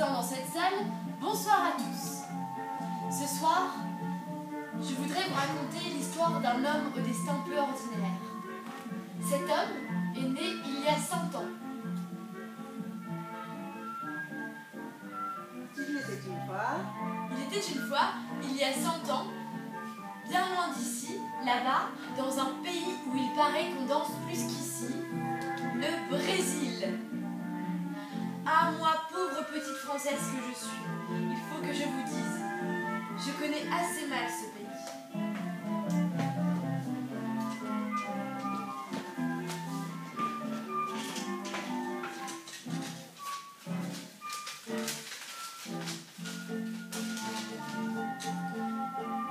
présents dans cette salle, bonsoir à tous. Ce soir, je voudrais vous raconter l'histoire d'un homme au destin peu ordinaire. Cet homme est né il y a 100 ans. Il était une fois, Il y a 100 ans, bien loin d'ici, là-bas, dans un pays où il paraît qu'on danse plus qu'ici, le Brésil. Ah, moi, pauvre petite Française que je suis, il faut que je vous dise, je connais assez mal ce pays.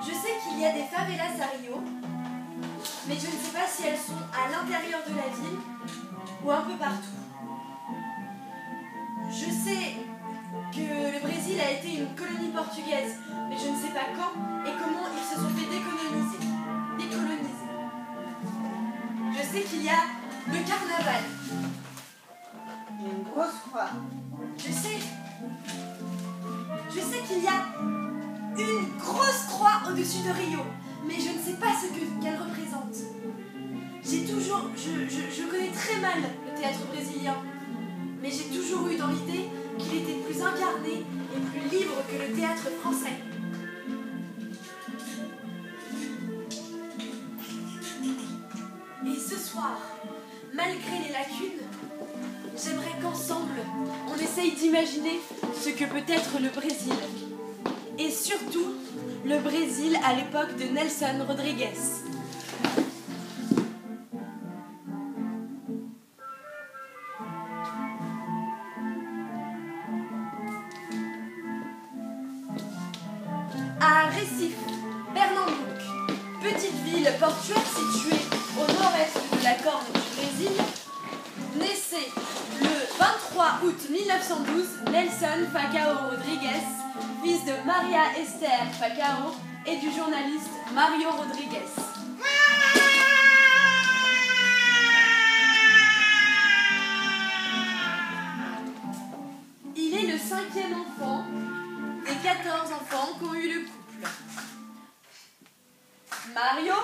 Je sais qu'il y a des favelas à Rio, mais je ne sais pas si elles sont à l'intérieur de la ville ou un peu partout. Je sais que le Brésil a été une colonie portugaise, mais je ne sais pas quand et comment ils se sont fait décoloniser. Je sais qu'il y a le carnaval. il y a une grosse croix. Je sais qu'il y a une grosse croix au-dessus de Rio, mais je ne sais pas ce qu'elle représente. Je connais très mal le théâtre brésilien, mais j'ai toujours eu dans l'idée qu'il était plus incarné et plus libre que le théâtre français. Et ce soir, malgré les lacunes, j'aimerais qu'ensemble, on essaye d'imaginer ce que peut être le Brésil. Et surtout, le Brésil à l'époque de Nelson Rodrigues. À Recife, Pernambuco, petite ville portuaire située au nord-est de la Corne du Brésil, naissait le 23 août 1912 Nelson Facao Rodrigues, fils de Maria Esther Facao et du journaliste Mario Rodrigues. Il est le 5e enfant des 14 enfants qu'ont eu le couple. Mario,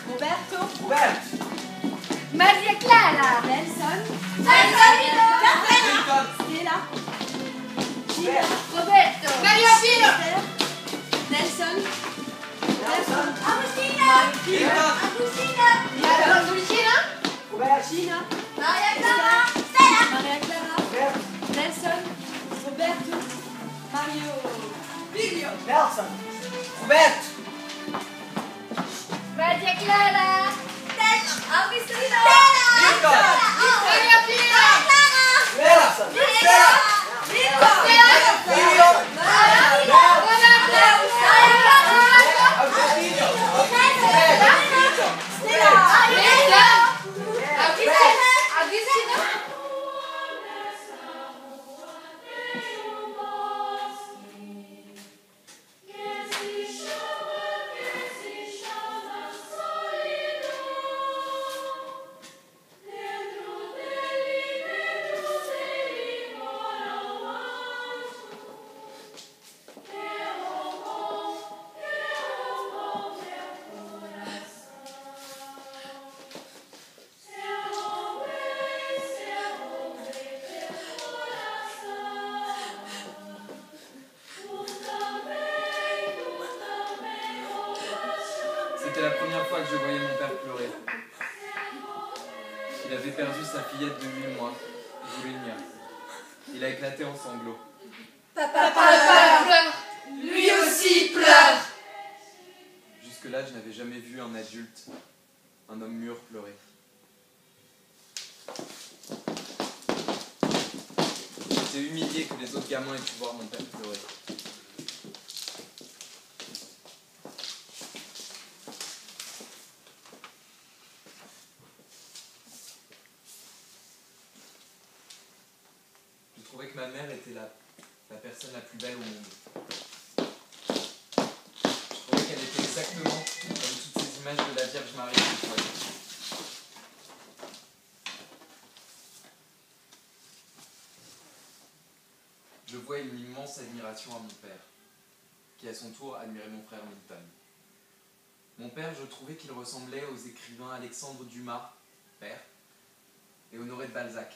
Roberto, Maria Clara, Nelson, Stella, Gina, Roberto, Maria Pino, Nelson, Agustina, Gina, Maria Clara, Stella, Maria Clara, Nelson, Roberto, Mario, Livio, Maria Clara, Agustina, Maria Pino, C'était la première fois que je voyais mon père pleurer. Il avait perdu sa fillette de 8 mois. Il voulait une mien. Il a éclaté en sanglots. Papa pleure, lui aussi pleure. Jusque-là, je n'avais jamais vu un adulte, un homme mûr pleurer. J'étais humilié que les autres gamins aient pu voir mon père pleurer. Je trouvais que ma mère était la personne la plus belle au monde. Je trouvais qu'elle était exactement comme toutes ces images de la Vierge Marie que je voyais. d'admiration à mon père, qui à son tour admirait mon frère Milton. Mon père, je trouvais qu'il ressemblait aux écrivains Alexandre Dumas, père, et Honoré de Balzac.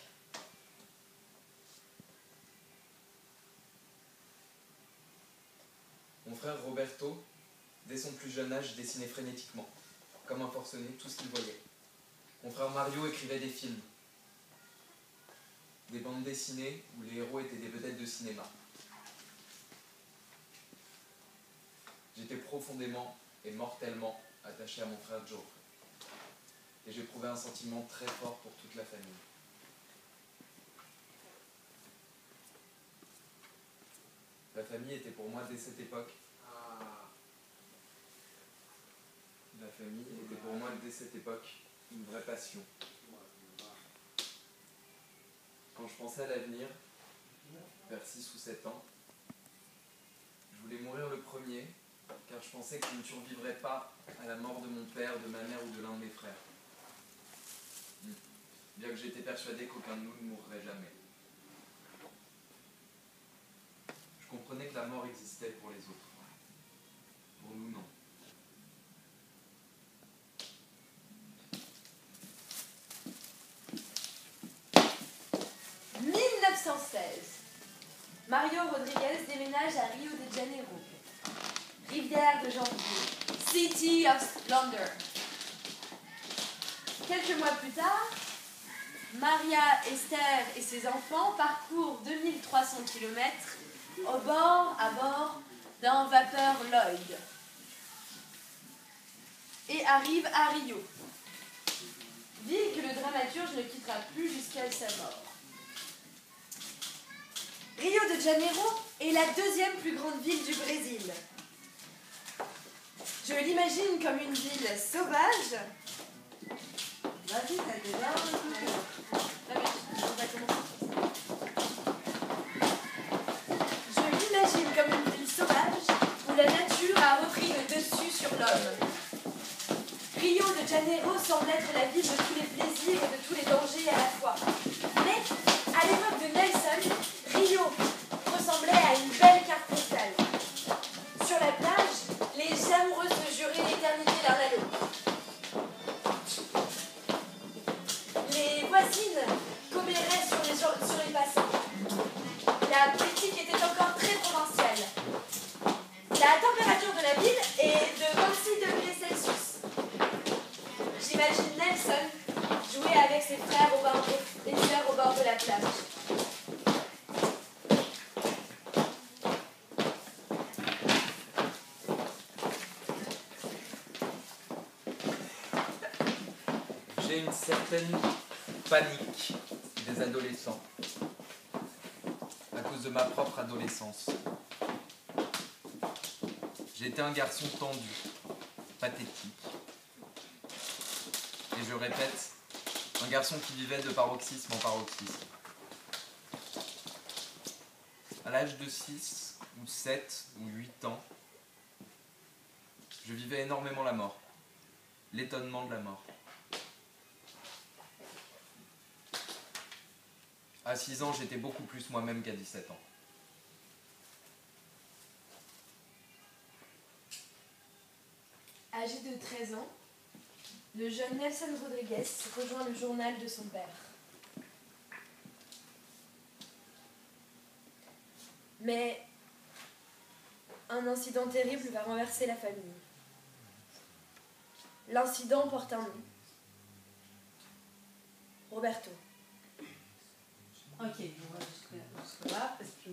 Mon frère Roberto, dès son plus jeune âge, dessinait frénétiquement, comme un forcené, tout ce qu'il voyait. Mon frère Mario écrivait des films, des bandes dessinées où les héros étaient des vedettes de cinéma. J'étais profondément et mortellement attaché à mon frère Joe. Et j'éprouvais un sentiment très fort pour toute la famille. La famille était pour moi dès cette époque. La famille était pour moi dès cette époque une vraie passion. Quand je pensais à l'avenir, vers 6 ou 7 ans, je voulais mourir le premier, car je pensais que je ne survivrais pas à la mort de mon père, de ma mère ou de l'un de mes frères. Bien que j'étais persuadé qu'aucun de nous ne mourrait jamais. Je comprenais que la mort existait pour les autres. Pour nous, non. « 1916. Mario Rodriguez déménage à Rio de Janeiro. Rivière de janvier. City of Splendor. Quelques mois plus tard, Maria, Esther et ses enfants parcourent 2300 km à bord d'un vapeur Lloyd et arrivent à Rio, ville que le dramaturge ne quittera plus jusqu'à sa mort. Rio de Janeiro est la deuxième plus grande ville du Brésil. Je l'imagine comme une ville sauvage. Vas-y, t'as déjà Je l'imagine comme une ville sauvage où la nature a repris le dessus sur l'homme. Rio de Janeiro semble être la ville de tous les plaisirs et de tous les dangers à la fois. Mais, à l'époque de Nelson, Rio ressemblait à une belle carte postale. Sur la plage, les amoureux se juraient l'éternité l'un à l'autre. Les voisines comméraient sur les passants. La politique était encore très provinciale. La température de la ville est de 26 degrés Celsius. J'imagine Nelson jouer avec ses frères et sœurs au bord de la plage. J'ai une certaine panique des adolescents à cause de ma propre adolescence. J'ai été un garçon tendu, pathétique. Et je répète, un garçon qui vivait de paroxysme en paroxysme. À l'âge de 6 ou 7 ou 8 ans, je vivais énormément la mort, l'étonnement de la mort. À 6 ans, j'étais beaucoup plus moi-même qu'à 17 ans. Âgé de 13 ans, le jeune Nelson Rodriguez rejoint le journal de son père. Mais un incident terrible va renverser la famille. L'incident porte un nom. Roberto. Ok, on va jusque-là, parce que